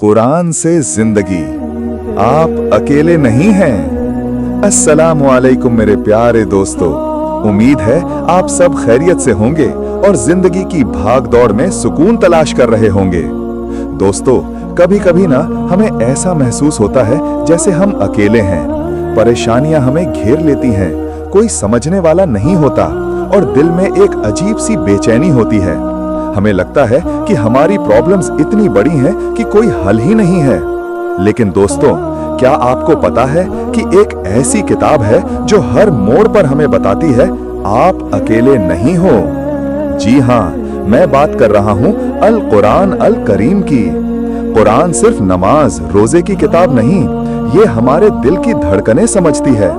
कुरान से जिंदगी, आप अकेले नहीं हैं। अस्सलामु अलैकुम मेरे प्यारे दोस्तों, उम्मीद है आप सब खैरियत से होंगे और जिंदगी की भाग दौड़ में सुकून तलाश कर रहे होंगे। दोस्तों, कभी कभी ना हमें ऐसा महसूस होता है जैसे हम अकेले हैं। परेशानियां हमें घेर लेती हैं, कोई समझने वाला नहीं होता और दिल में एक अजीब सी बेचैनी होती है। हमें लगता है कि हमारी प्रॉब्लम्स इतनी बड़ी हैं कि कोई हल ही नहीं है। लेकिन दोस्तों, क्या आपको पता है कि एक ऐसी किताब है जो हर मोड़ पर हमें बताती है आप अकेले नहीं हो। जी हाँ, मैं बात कर रहा हूँ अल कुरान अल करीम की। कुरान सिर्फ नमाज रोजे की किताब नहीं, ये हमारे दिल की धड़कनें समझती है।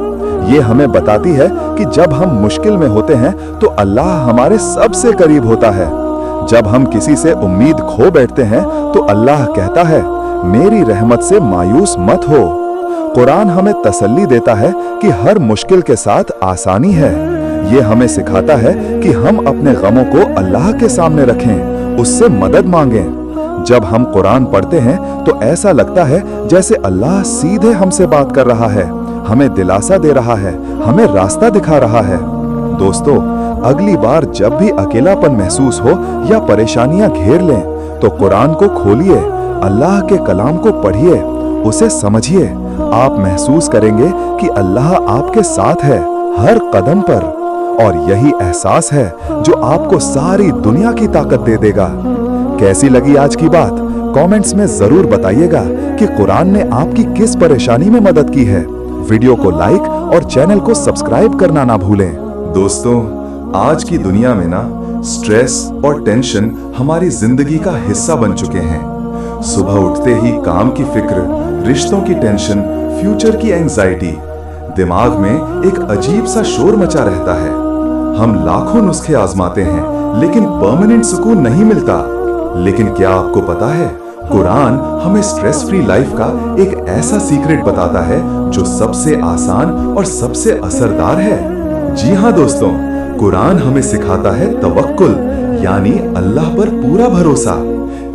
ये हमें बताती है कि जब हम मुश्किल में होते हैं तो अल्लाह हमारे सबसे करीब होता है। जब हम किसी से उम्मीद खो बैठते हैं तो अल्लाह कहता है, मेरी रहमत से मायूस मत हो। कुरान हमें तसल्ली देता है कि हर मुश्किल के साथ आसानी है। ये हमें सिखाता है कि हम अपने गमों को अल्लाह के सामने रखें, उससे मदद मांगें। जब हम कुरान पढ़ते हैं तो ऐसा लगता है जैसे अल्लाह सीधे हमसे बात कर रहा है, हमें दिलासा दे रहा है, हमें रास्ता दिखा रहा है। दोस्तों, अगली बार जब भी अकेलापन महसूस हो या परेशानियां घेर लें तो कुरान को खोलिए, अल्लाह के कलाम को पढ़िए, उसे समझिए। आप महसूस करेंगे कि अल्लाह आपके साथ है हर कदम पर, और यही एहसास है जो आपको सारी दुनिया की ताकत दे देगा। कैसी लगी आज की बात? कमेंट्स में जरूर बताइएगा कि कुरान ने आपकी किस परेशानी में मदद की है। वीडियो को लाइक और चैनल को सब्सक्राइब करना ना भूलें। दोस्तों, आज की दुनिया में ना स्ट्रेस और टेंशन हमारी जिंदगी का हिस्सा बन चुके हैं। सुबह उठते ही काम की फिक्र, रिश्तों की टेंशन, फ्यूचर की एंजाइटी, दिमाग में एक अजीब सा शोर मचा रहता है। हम लाखों नुस्खे आजमाते हैं लेकिन परमानेंट सुकून नहीं मिलता। लेकिन क्या आपको पता है, कुरान हमें स्ट्रेस फ्री लाइफ का एक ऐसा सीक्रेट बताता है जो सबसे आसान और सबसे असरदार है। जी हाँ दोस्तों, कुरान हमें सिखाता है तवक्कुल, यानी अल्लाह पर पूरा भरोसा।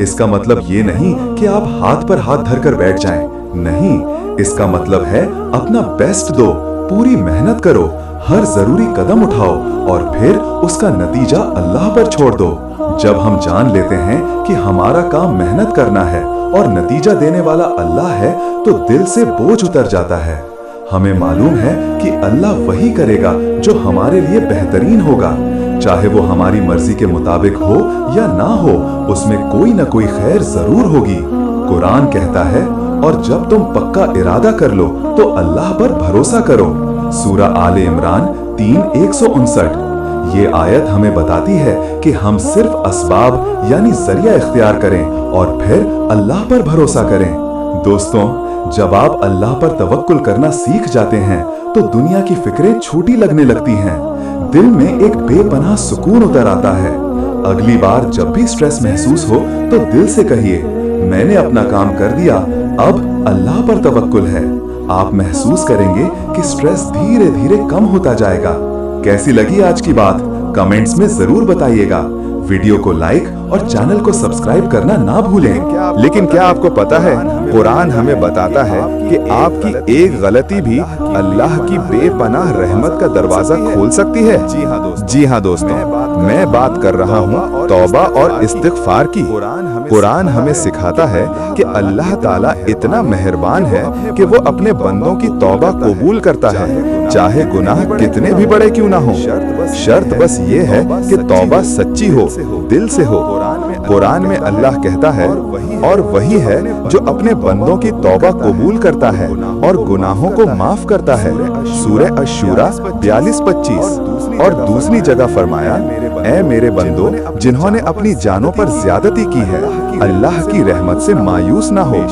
इसका मतलब ये नहीं कि आप हाथ पर हाथ धरकर बैठ जाएं। नहीं, इसका मतलब है अपना बेस्ट दो, पूरी मेहनत करो, हर जरूरी कदम उठाओ और फिर उसका नतीजा अल्लाह पर छोड़ दो। जब हम जान लेते हैं कि हमारा काम मेहनत करना है और नतीजा देने वाला अल्लाह है तो दिल से बोझ उतर जाता है। हमें मालूम है कि अल्लाह वही करेगा जो हमारे लिए बेहतरीन होगा, चाहे वो हमारी मर्जी के मुताबिक हो या ना हो, उसमें कोई ना कोई खैर जरूर होगी। कुरान कहता है, और जब तुम पक्का इरादा कर लो तो अल्लाह पर भरोसा करो। सूरा आले इमरान 3:159। ये आयत हमें बताती है कि हम सिर्फ असबाब यानी जरिया इख्तियार करें और फिर अल्लाह पर भरोसा करें। दोस्तों, जब आप अल्लाह पर तवक्कुल करना सीख जाते हैं तो दुनिया की फिक्रें छोटी लगने लगती हैं। दिल में एक बेपनाह सुकून उतर आता है। अगली बार जब भी स्ट्रेस महसूस हो तो दिल से कहिए, मैंने अपना काम कर दिया, अब अल्लाह पर तवक्कुल है। आप महसूस करेंगे कि स्ट्रेस धीरे धीरे कम होता जाएगा। कैसी लगी आज की बात? कमेंट्स में जरूर बताइएगा। वीडियो को लाइक और चैनल को सब्सक्राइब करना ना भूलें। लेकिन क्या आपको पता है, कुरान हमें बताता है कि आपकी एक गलती भी अल्लाह की बेपनाह रहमत का दरवाजा खोल सकती है। जी हाँ दोस्तों, मैं बात कर रहा हूँ तौबा और इस्तिग़फ़ार की। कुरान हमें सिखाता है कि अल्लाह ताला इतना मेहरबान है कि वो अपने बंदों की तौबा कबूल करता है, चाहे गुनाह कितने भी बड़े क्यों ना हो। शर्त बस ये है कि तौबा सच्ची हो, दिल से हो। कुरान में अल्लाह कहता है, और वही है जो अपने बंदों की तौबा कबूल करता है और गुनाहों को माफ करता है। सूरह अश-शूरा 42-25। और दूसरी जगह फरमाया, ऐ मेरे बंदो, जिन्होंने अपनी जानों पर ज्यादती की है, अल्लाह की रहमत से मायूस ना हो,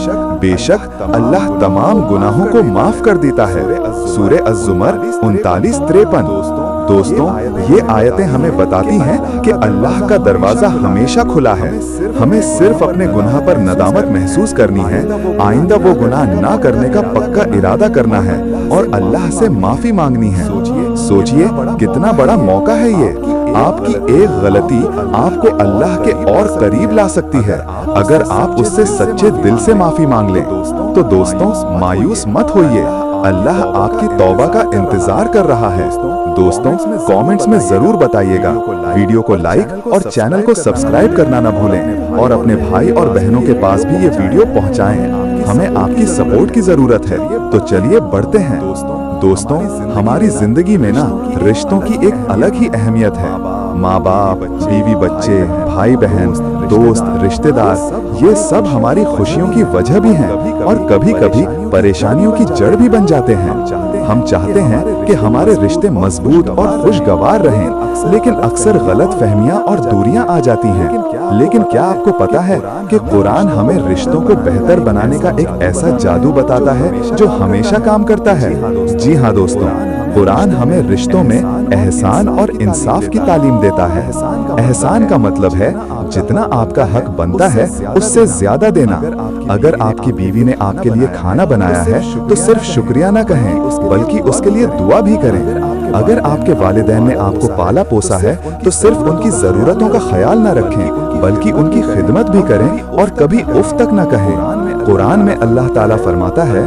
बेशक अल्लाह तमाम गुनाहों को माफ कर देता है। सूरह अज़-ज़ुमर 39-53। दोस्तों, ये आयतें हमें बताती हैं कि अल्लाह का दरवाजा हमेशा खुला है। हमें सिर्फ अपने गुनाह पर नदामत महसूस करनी है, आइंदा वो गुनाह ना करने का पक्का इरादा करना है और अल्लाह से माफी मांगनी है। सोचिए कितना बड़ा मौका है ये। आपकी एक गलती आपको अल्लाह के और करीब ला सकती है अगर आप उससे सच्चे दिल से माफी मांग लें। तो दोस्तों, मायूस मत होइए, अल्लाह आपकी तौबा का इंतजार कर रहा है। दोस्तों, कमेंट्स में जरूर बताइएगा, वीडियो को लाइक और चैनल को सब्सक्राइब करना ना भूलें और अपने भाई और बहनों के पास भी ये वीडियो पहुंचाएं। हमें आपकी सपोर्ट की जरूरत है। तो चलिए बढ़ते हैं। दोस्तों, हमारी जिंदगी में ना रिश्तों की एक अलग ही अहमियत है। माँ बाप, बीवी बच्चे, भाई बहन, दोस्त, रिश्तेदार, ये सब हमारी खुशियों की वजह भी हैं और कभी कभी परेशानियों की जड़ भी बन जाते हैं। हम चाहते हैं कि हमारे रिश्ते मजबूत और खुशगवार रहें, लेकिन अक्सर गलत फहमियां और दूरियां आ जाती हैं। लेकिन क्या आपको पता है कि कुरान हमें रिश्तों को बेहतर बनाने का एक ऐसा जादू बताता है जो हमेशा काम करता है? जी हाँ दोस्तों, कुरान हमें रिश्तों में एहसान और इंसाफ की तालीम देता है। एहसान का मतलब है जितना आपका हक बनता है उससे ज्यादा देना। अगर आपकी बीवी ने आपके लिए खाना बनाया है तो सिर्फ शुक्रिया ना कहें, बल्कि उसके लिए दुआ भी करें। अगर आपके वालिदैन ने आपको पाला पोसा है तो सिर्फ उनकी जरूरतों का ख्याल ना रखें, बल्कि उनकी खिदमत भी करें और कभी उफ तक ना कहें। कुरान में अल्लाह ताला फरमाता है,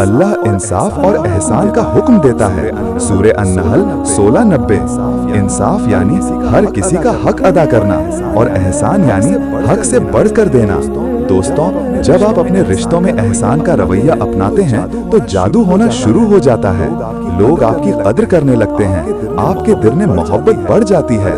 अल्लाह इंसाफ और एहसान का हुक्म देता है। सूरे अन-नहल 16:90। इंसाफ यानी हर किसी का हक अदा करना और एहसान यानी हक से बढ़कर देना। दोस्तों, जब आप अपने रिश्तों में एहसान का रवैया अपनाते हैं तो जादू होना शुरू हो जाता है। लोग आपकी कद्र करने लगते हैं, आपके दिल में मोहब्बत बढ़ जाती है,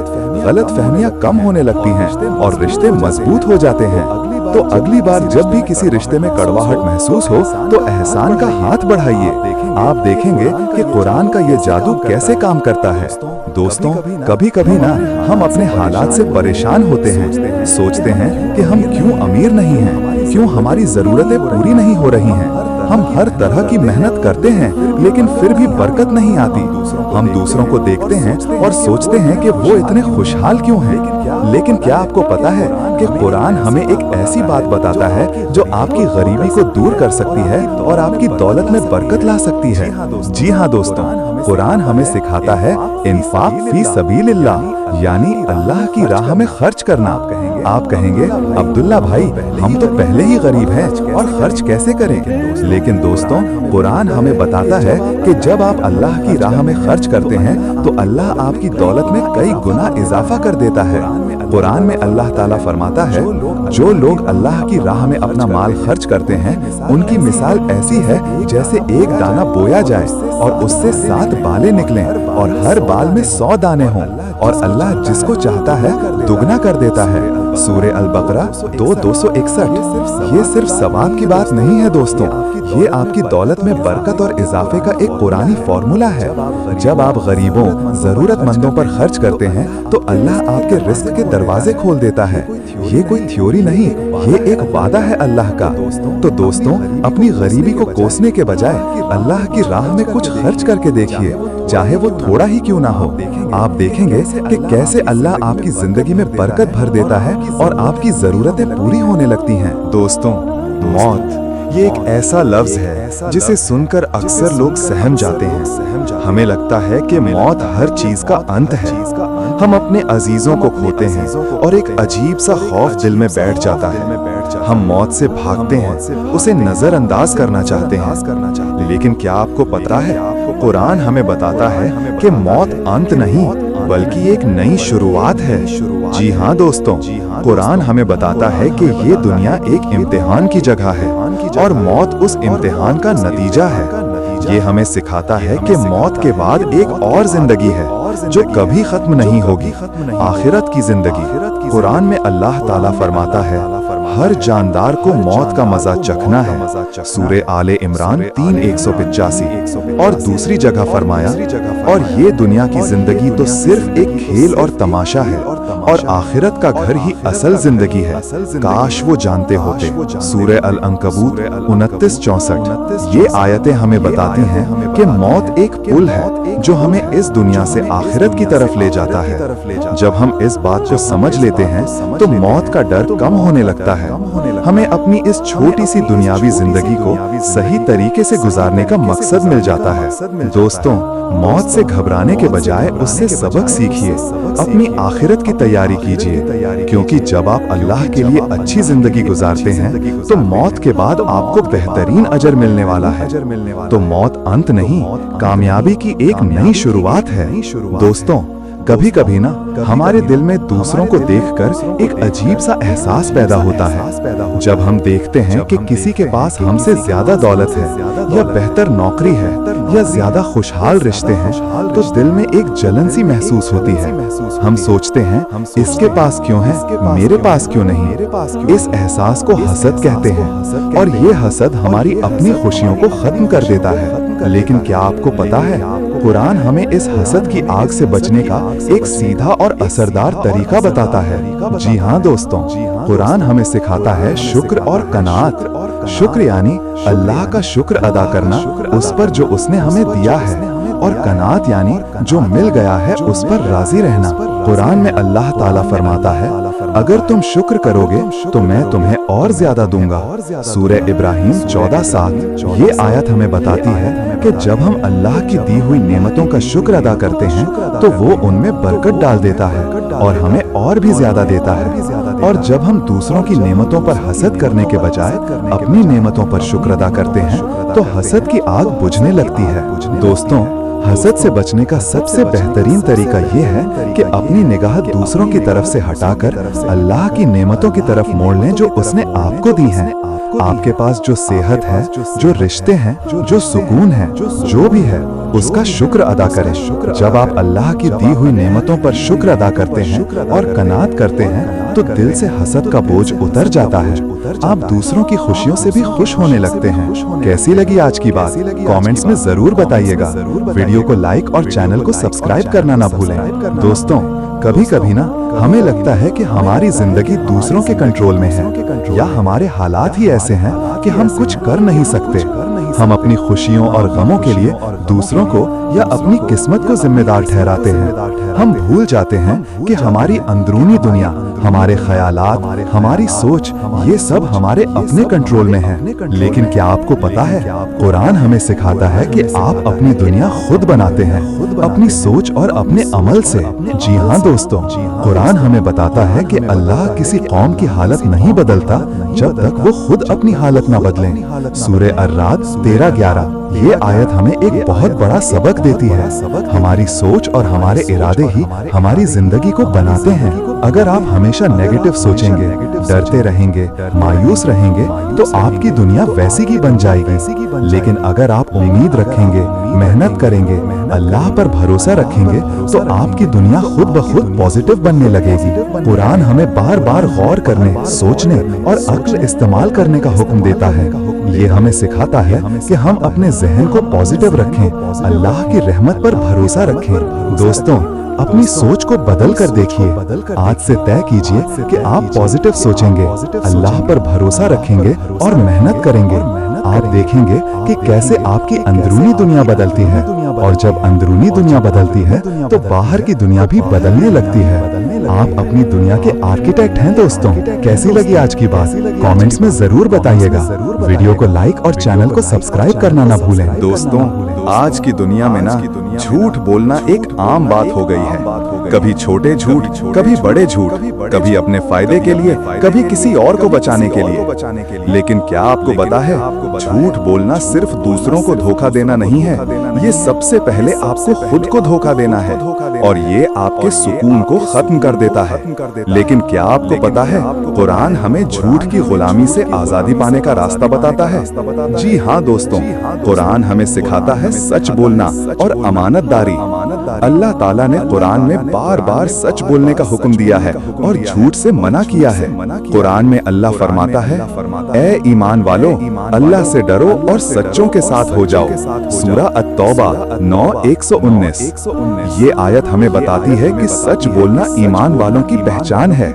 गलत फहमियां कम होने लगती हैं और रिश्ते मजबूत हो जाते हैं। तो अगली बार जब भी किसी रिश्ते में कड़वाहट महसूस हो तो एहसान का हाथ बढ़ाइए। आप देखेंगे कि कुरान का ये जादू कैसे काम करता है। दोस्तों, कभी कभी ना हम अपने हालात से परेशान होते हैं, सोचते हैं कि हम क्यों अमीर नहीं हैं, क्यों हमारी जरूरतें पूरी नहीं हो रही हैं। हम हर तरह की मेहनत करते हैं लेकिन फिर भी बरकत नहीं आती। हम दूसरों को देखते हैं और सोचते हैं कि वो इतने खुशहाल क्यों हैं। लेकिन क्या आपको पता है कि कुरान हमें एक ऐसी बात बताता है जो आपकी गरीबी को दूर कर सकती है और आपकी दौलत में बरकत ला सकती है? जी हाँ दोस्तों, कुरान हमें सिखाता है इंफाक फी सबीलिल्लाह, यानी अल्लाह की राह में खर्च करना। आप कहेंगे, अब्दुल्ला भाई, हम तो पहले ही गरीब हैं और खर्च कैसे करें? लेकिन दोस्तों, कुरान हमें बताता है कि जब आप अल्लाह की राह में खर्च करते हैं तो अल्लाह आपकी दौलत में कई गुना इजाफा कर देता है। कुरान में अल्लाह ताला फरमाता है, जो लोग अल्लाह की राह में अपना माल खर्च करते हैं उनकी मिसाल ऐसी है जैसे एक दाना बोया जाए और उससे 7 बालें निकलें और हर बाल में 100 दाने हों, और अल्लाह जिसको चाहता है दुगना कर देता है। सूरे अल-बकरा 2:261। ये सिर्फ सवाब की बात नहीं है दोस्तों, ये आपकी दौलत में बरकत और इजाफे का एक कुरानी फॉर्मूला है। जब आप गरीबों, जरूरतमंदों पर खर्च करते हैं तो अल्लाह आपके रिस्क के दरवाजे खोल देता है। ये कोई थ्योरी नहीं, ये एक वादा है अल्लाह का। तो दोस्तों, अपनी गरीबी को कोसने के बजाय अल्लाह की राह में कुछ खर्च करके देखिए, चाहे वो थोड़ा ही क्यों ना हो। आप देखेंगे कि कैसे अल्लाह आपकी जिंदगी में बरकत भर देता है और आपकी जरूरतें पूरी होने लगती हैं। दोस्तों, मौत ये एक ऐसा लफ्ज है जिसे सुनकर अक्सर लोग सहम जाते हैं। हमें लगता है कि मौत हर चीज का अंत है। हम अपने अजीजों को खोते हैं और एक अजीब सा खौफ दिल में बैठ जाता है। हम मौत से भागते हैं, उसे नजरअंदाज करना चाहते हैं। लेकिन क्या आपको पता है, कुरान हमें बताता है कि मौत अंत नहीं बल्कि एक नई शुरुआत है। जी हाँ दोस्तों, कुरान हमें बताता है कि ये दुनिया एक इम्तिहान की जगह है और मौत उस इम्तिहान का नतीजा है। ये हमें सिखाता है कि मौत के बाद एक और जिंदगी है जो कभी खत्म नहीं होगी, आखिरत की जिंदगी। कुरान में अल्लाह ताला फरमाता है, हर जानदार को मौत का मजा चखना है। सूरे आले इमरान 3:185। और दूसरी जगह फरमाया, और ये दुनिया की जिंदगी तो सिर्फ एक खेल और तमाशा है और आखिरत का घर ही असल जिंदगी है। काश वो जानते होते। सूरे अल अंकबूत 29:64। ये आयतें हमें बताती हैं कि मौत एक पुल है जो हमें इस दुनिया से आखिरत की तरफ ले जाता है। जब हम इस बात को समझ लेते हैं तो मौत का डर कम होने लगता है हमें अपनी इस छोटी सी दुनियावी जिंदगी को सही तरीके से गुजारने का मकसद मिल जाता है। दोस्तों, मौत से घबराने के बजाय उससे सबक सीखिए, अपनी आखिरत की तैयारी कीजिए, क्योंकि जब आप अल्लाह के लिए अच्छी जिंदगी गुजारते हैं तो मौत के बाद आपको बेहतरीन अजर मिलने वाला है। तो मौत अंत नहीं, कामयाबी की एक नई शुरुआत है। दोस्तों, कभी कभी ना हमारे दिल में दूसरों को देखकर एक अजीब सा एहसास पैदा होता है। जब हम देखते हैं कि किसी के पास हमसे ज्यादा दौलत है या बेहतर नौकरी है या ज्यादा खुशहाल रिश्ते हैं, तो दिल में एक जलन सी महसूस होती है। हम सोचते हैं, इसके पास क्यों है, मेरे पास क्यों नहीं। इस एहसास को हसद कहते हैं, और ये हसद हमारी अपनी खुशियों को खत्म कर देता है। लेकिन क्या आपको पता है, कुरान हमें इस हसद की आग से बचने का एक सीधा और असरदार तरीका बताता है। जी हाँ दोस्तों, कुरान हमें सिखाता है शुक्र और कनात। शुक्र यानी अल्लाह का शुक्र अदा करना उस पर जो उसने हमें दिया है, और कनात यानी जो मिल गया है उस पर राजी रहना। कुरान में अल्लाह ताला फरमाता है, अगर तुम शुक्र करोगे तो मैं तुम्हें और ज्यादा दूंगा। सूरह इब्राहिम 14:7। ये आयत हमें बताती है कि जब हम अल्लाह की दी हुई नेमतों का शुक्र अदा करते हैं तो वो उनमें बरकत डाल देता है और हमें और भी ज्यादा देता है। और जब हम दूसरों की नेमतों पर हसद करने के बजाय अपनी नेमतों पर शुक्र अदा करते हैं तो हसद की आग बुझने लगती है। दोस्तों, हसद से बचने का सबसे बेहतरीन तरीका ये है कि अपनी निगाह दूसरों की तरफ से हटाकर अल्लाह की नेमतों की तरफ मोड़ लें जो उसने आपको दी हैं। आपके पास जो सेहत है, जो रिश्ते हैं, जो सुकून है, जो भी है, उसका शुक्र अदा करें। जब आप अल्लाह की दी हुई नेमतों पर शुक्र अदा करते हैं और कनात करते हैं तो दिल से हसद का बोझ उतर जाता है। आप दूसरों की खुशियों से भी खुश होने लगते हैं। कैसी लगी आज की बात? कमेंट्स में जरूर बताइएगा। वीडियो को लाइक और चैनल को सब्सक्राइब करना ना भूलें। दोस्तों, कभी कभी ना हमें लगता है कि हमारी जिंदगी दूसरों के कंट्रोल में है, या हमारे हालात ही ऐसे हैं कि हम कुछ कर नहीं सकते। हम अपनी खुशियों और गमों के लिए दूसरों को या अपनी किस्मत को जिम्मेदार ठहराते हैं। हम भूल जाते हैं कि हमारी अंदरूनी दुनिया, हमारे ख्यालात, हमारी सोच, ये सब हमारे अपने कंट्रोल में है। लेकिन क्या आपको पता है, कुरान हमें सिखाता है कि आप अपनी दुनिया खुद बनाते हैं, अपनी सोच और अपने अमल से। जी हाँ दोस्तों, कुरान हमें बताता है कि अल्लाह किसी कौम की हालत नहीं बदलता जब तक वो खुद अपनी हालत न बदलें। सूरह अर्राद 13:11। ये आयत हमें एक बहुत बड़ा सबक देती है। हमारी सोच और हमारे इरादे ही हमारी जिंदगी को बनाते हैं। अगर आप हमेशा नेगेटिव सोचेंगे, डरते रहेंगे, मायूस रहेंगे, तो आपकी दुनिया वैसी की बन जाएगी। लेकिन अगर आप उम्मीद रखेंगे, मेहनत करेंगे, अल्लाह पर भरोसा रखेंगे, तो आपकी दुनिया खुद ब खुद पॉजिटिव बनने लगेगी। कुरान हमें बार बार गौर करने, सोचने और अक्ल इस्तेमाल करने का हुक्म देता है। ये हमें सिखाता है कि हम अपने जहन को पॉजिटिव रखें, अल्लाह की रहमत पर भरोसा रखें। दोस्तों, अपनी सोच को बदल कर देखिए। आज से तय कीजिए कि आप पॉजिटिव सोचेंगे, अल्लाह पर भरोसा रखेंगे और मेहनत करेंगे। आप देखेंगे कि कैसे आपकी अंदरूनी दुनिया बदलती है, और जब अंदरूनी दुनिया बदलती है तो बाहर की दुनिया भी बदलने लगती है। आप अपनी दुनिया के आर्किटेक्ट हैं दोस्तों। कैसी लगी आज की बात? कमेंट्स में जरूर बताइएगा। वीडियो को लाइक और चैनल को सब्सक्राइब करना ना भूलें। दोस्तों, आज की दुनिया में ना झूठ बोलना एक आम बात हो गई है। कभी छोटे झूठ, कभी बड़े झूठ, कभी अपने फायदे के लिए, कभी किसी और को बचाने के लिए। लेकिन क्या आपको पता है, झूठ बोलना सिर्फ दूसरों को धोखा देना नहीं है, ये सबसे पहले आपको खुद को धोखा देना है, और ये आपके सुकून को खत्म कर देता है। लेकिन क्या आपको पता है, कुरान हमें झूठ की गुलामी से आजादी पाने का रास्ता बताता है। जी हाँ दोस्तों, कुरान हमें सिखाता है सच बोलना और अमानतदारी। अल्लाह ताला ने कुरान में बार बार सच बोलने का हुक्म दिया है और झूठ से मना किया है। कुरान में अल्लाह फरमाता है, ए ईमान वालों, अल्लाह से डरो और सच्चों के साथ हो जाओ। सूरह अत-तौबा 9:119। ये आयत हमें बताती है कि सच बोलना ईमान वालों की पहचान है।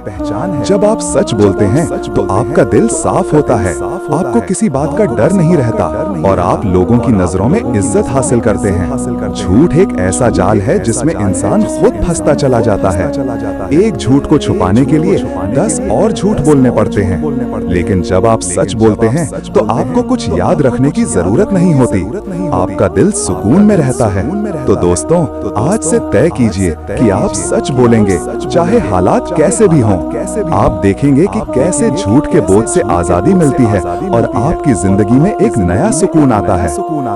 जब आप सच बोलते हैं तो आपका दिल साफ होता है, आपको किसी बात का डर नहीं रहता और आप लोगों की नजरों में इज्जत हासिल करते हैं। झूठ एक ऐसा जाल जाल है जिसमें इंसान खुद फंसता चला जाता है। एक झूठ को छुपाने के लिए 10 और झूठ बोलने पड़ते हैं, लेकिन जब आप सच बोलते हैं तो आपको कुछ याद रखने की जरूरत नहीं होती, आपका दिल सुकून में रहता है। तो दोस्तों, आज से तय कीजिए कि आप सच बोलेंगे, चाहे हालात कैसे भी हों। आप देखेंगे कि कैसे झूठ के बोझ से आजादी मिलती है और आपकी जिंदगी में एक नया सुकून आता है।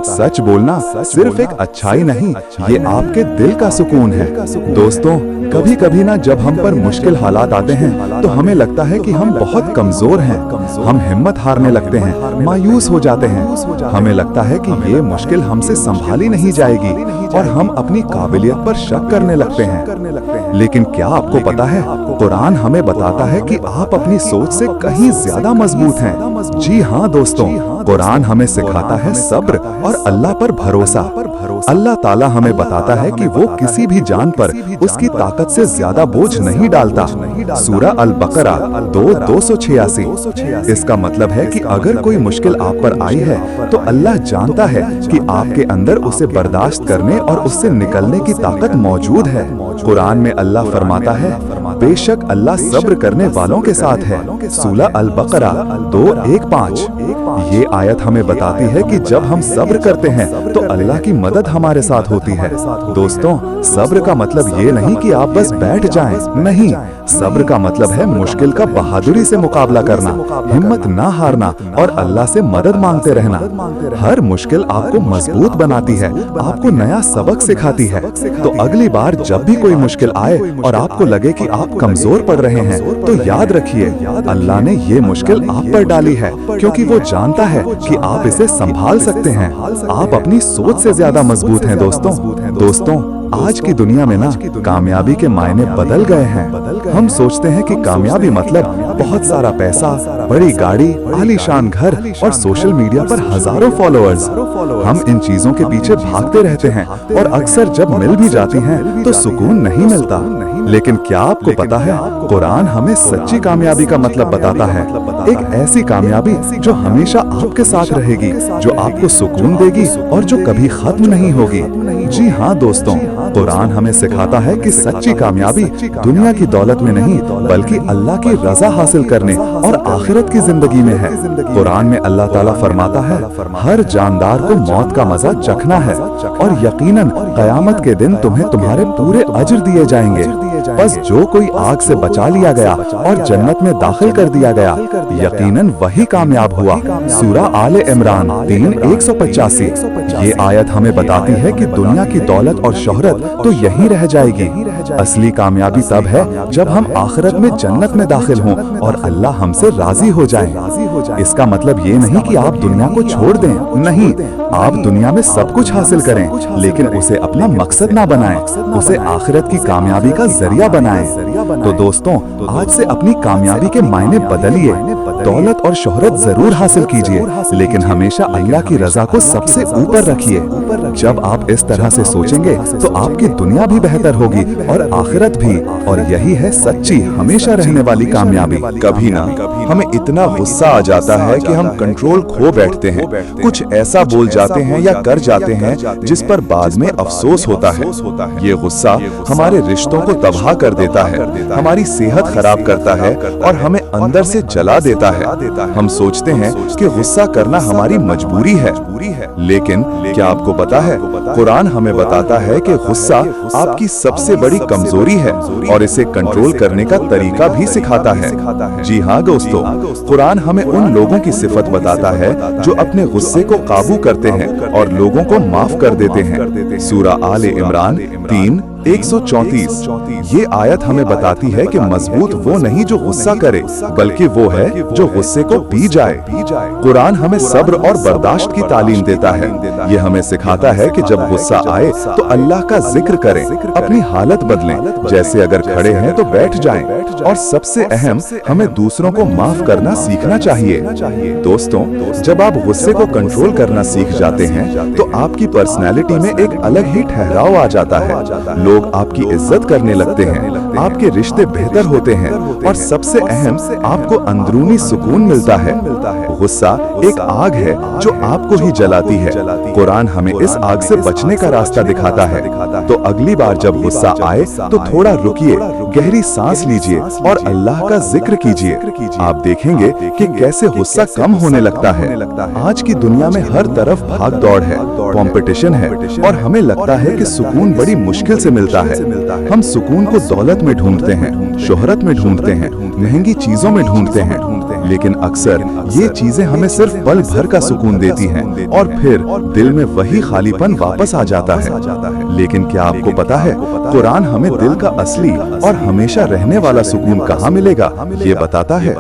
सच बोलना सिर्फ एक अच्छाई नहीं, ये आपके दिल का सुकून है। दोस्तों, कभी कभी ना जब हम पर मुश्किल हालात आते हैं तो हमें लगता है कि हम बहुत कमजोर हैं। हम हिम्मत हारने लगते हैं, मायूस हो जाते हैं। हमें लगता है कि ये मुश्किल हमसे संभाली नहीं जाएगी और हम अपनी काबिलियत पर शक करने लगते हैं। लेकिन क्या आपको पता है, कुरान हमें बताता है कि आप अपनी सोच से कहीं ज्यादा मजबूत हैं। जी हाँ दोस्तों, कुरान हमें सिखाता है सब्र और अल्लाह पर भरोसा। अल्लाह ताला हमें बताता है कि वो किसी भी जान पर उसकी ताकत से ज्यादा बोझ नहीं डालता। सूरह अल बकरा 2:286। इसका मतलब है कि अगर कोई मुश्किल आप पर आई है तो अल्लाह जानता है कि आपके अंदर उसे बर्दाश्त करने और उससे निकलने की ताकत मौजूद है। कुरान में अल्लाह फरमाता है, बेशक अल्लाह सब्र करने वालों के साथ है। सूरह अल बकरा 2:1-5। ये आयत हमें बताती है कि जब हम सब्र करते हैं तो अल्लाह की मदद हमारे साथ होती है। दोस्तों, सब्र का मतलब ये नहीं कि आप बस बैठ जाएं, नहीं। सब्र का मतलब है मुश्किल का बहादुरी से मुकाबला करना, हिम्मत ना हारना और अल्लाह से मदद मांगते रहना। हर मुश्किल आपको मजबूत बनाती है, आपको नया सबक सिखाती है। तो अगली बार जब भी कोई मुश्किल आए और आपको लगे कि आप कमजोर पड़ रहे हैं, तो याद रखिए अल्लाह ने ये मुश्किल आप पर डाली है क्योंकि वो जानता है कि आप इसे संभाल सकते हैं। आप अपनी सोच से ज्यादा मजबूत हैं दोस्तों, आज की दुनिया में ना कामयाबी के मायने बदल गए हैं। हम सोचते हैं कि कामयाबी मतलब बहुत सारा पैसा, बड़ी गाड़ी, आलीशान घर और सोशल मीडिया पर हजारों फॉलोअर्स। हम इन चीजों के पीछे भागते रहते हैं और अक्सर जब मिल भी जाती हैं तो सुकून नहीं मिलता। लेकिन क्या आपको पता है, कुरान हमें सच्ची कामयाबी का मतलब बताता है। एक ऐसी कामयाबी जो हमेशा आपके साथ रहेगी, जो आपको सुकून देगी और जो कभी खत्म नहीं होगी। जी हाँ दोस्तों, कुरान हमें सिखाता है कि सच्ची कामयाबी दुनिया की दौलत में नहीं बल्कि अल्लाह की रजा हासिल करने और आखिरत की जिंदगी में है। कुरान में अल्लाह ताला फरमाता है, हर जानदार को मौत का मजा चखना है और यकीनन कयामत के दिन तुम्हें तुम्हारे पूरे अजर दिए जाएंगे। बस जो कोई आग से बचा लिया गया और जन्नत में दाखिल कर दिया गया, यकीनन वही कामयाब हुआ। सूरह आले इमरान 3:185। ये आयत हमें बताती है कि दुनिया की दौलत और शोहरत तो यहीं रह जाएगी। असली कामयाबी तब है जब हम आखिरत में जन्नत में दाखिल हों और अल्लाह हमसे राजी हो जाए। इसका मतलब ये नहीं कि आप दुनिया को छोड़ दें, नहीं। आप दुनिया में सब कुछ हासिल करें, लेकिन उसे अपना मकसद ना बनाएं, उसे आखिरत की कामयाबी का जरिया बनाएं। तो दोस्तों, आज से अपनी कामयाबी के मायने बदलिए। दौलत और शोहरत जरूर हासिल कीजिए, लेकिन हमेशा अल्लाह की रजा को सबसे ऊपर रखिए। जब आप इस तरह से सोचेंगे तो आपकी दुनिया भी बेहतर होगी और आखिरत भी, और यही है सच्ची हमेशा रहने वाली कामयाबी। कभी ना हमें इतना गुस्सा आ जाता है कि हम कंट्रोल खो बैठते हैं, कुछ ऐसा बोल जाते हैं या कर जाते हैं जिस पर बाद में अफसोस होता है। ये गुस्सा हमारे रिश्तों को तबाह कर देता है, हमारी सेहत खराब करता है और हमें अंदर से जला देता है। हम सोचते हैं कि गुस्सा करना हमारी मजबूरी है, लेकिन क्या आपको पता है, कुरान हमें बताता है कि गुस्सा आपकी सबसे बड़ी कमजोरी है और इसे कंट्रोल करने का तरीका भी सिखाता है। जी हाँ दोस्तों, कुरान हमें उन लोगों की सिफत बताता है जो अपने गुस्से को काबू करते हैं और लोगों को माफ कर देते हैं। सूरह आले इमरान 3:134। ये आयत हमें बताती है कि मजबूत वो नहीं जो गुस्सा करे, बल्कि वो है जो गुस्से को पी जाए। कुरान हमें सब्र और बर्दाश्त की तालीम देता है। ये हमें सिखाता है कि जब गुस्सा आए तो अल्लाह का जिक्र करें, अपनी हालत बदलें, जैसे अगर खड़े हैं तो बैठ जाएं, और सबसे अहम, हमें दूसरों को माफ करना सीखना चाहिए। दोस्तों, जब आप गुस्से को कंट्रोल करना सीख जाते हैं तो आपकी पर्सनैलिटी में एक अलग ही ठहराव आ जाता है। लोग आपकी इज्जत करने लगते हैं, आपके रिश्ते बेहतर होते हैं और सबसे अहम आपको अंदरूनी सुकून मिलता है। गुस्सा एक आग है जो आपको ही जलाती है। कुरान हमें इस आग से बचने का रास्ता दिखाता है। तो अगली बार जब गुस्सा आए तो थोड़ा रुकिए, गहरी सांस लीजिए और अल्लाह का जिक्र कीजिए। आप देखेंगे कि कैसे गुस्सा कम होने लगता है। आज की दुनिया में हर तरफ भाग दौड़ है, कंपटीशन है और हमें लगता है कि सुकून बड़ी मुश्किल से मिलता है। हम सुकून को दौलत में ढूंढते हैं, शोहरत में ढूंढते हैं, महंगी चीजों में ढूंढते हैं, लेकिन अक्सर ये चीजें हमें सिर्फ पल भर का सुकून देती हैं और फिर दिल में वही खालीपन वापस आ जाता है। लेकिन क्या आपको पता है, कुरान हमें दिल का असली और हमेशा रहने वाला सुकून कहाँ मिलेगा ये बताता है।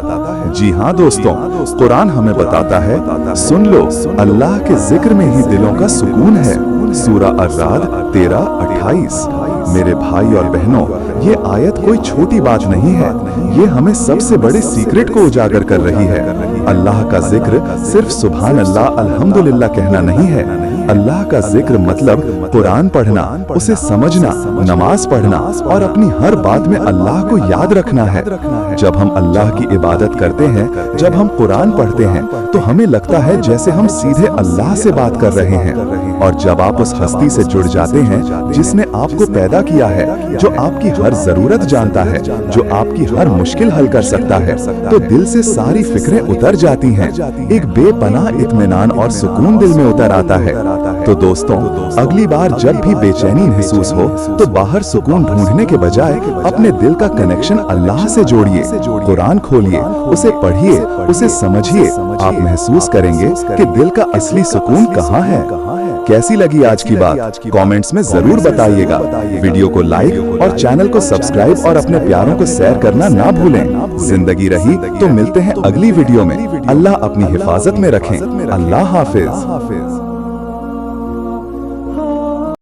जी हाँ दोस्तों, कुरान हमें बताता है, सुन लो, अल्लाह के जिक्र में ही दिलों का सुकून है। सूरा अर-राद 13-28। मेरे भाई और बहनों, ये आयत कोई छोटी बात नहीं है, ये हमें सबसे बड़े सीक्रेट को उजागर कर रही है। अल्लाह का जिक्र सिर्फ सुभान अल्लाह अल्हम्दुलिल्लाह कहना नहीं है। अल्लाह का जिक्र मतलब कुरान पढ़ना, उसे समझना, नमाज पढ़ना और अपनी हर बात में अल्लाह को याद रखना है। जब हम अल्लाह की इबादत करते हैं, जब हम कुरान पढ़ते हैं, तो हमें लगता है जैसे हम सीधे अल्लाह से बात कर रहे हैं। और जब आप उस हस्ती से जुड़ जाते हैं जिसने आपको पैदा किया है, जो आपकी हर जरूरत जानता है, जो आपकी हर मुश्किल हल कर सकता है, तो दिल से सारी फिक्रें उतर जाती हैं। एक बेपनाह इत्मीनान और सुकून दिल में उतर आता है। तो दोस्तों, अगली बार जब भी बेचैनी महसूस हो तो बाहर सुकून ढूंढने के बजाय अपने दिल का कनेक्शन अल्लाह से जोड़िए। कुरान खोलिए, उसे पढ़िए, उसे समझिए। आप महसूस करेंगे कि दिल का असली सुकून कहाँ है। कैसी लगी आज की बात? कमेंट्स में जरूर बताइएगा। वीडियो को लाइक और चैनल को सब्सक्राइब और अपने प्यारों को शेयर करना ना भूलें। जिंदगी रही तो मिलते हैं अगली वीडियो में। अल्लाह अपनी हिफाजत में रखें। अल्लाह हाफिज।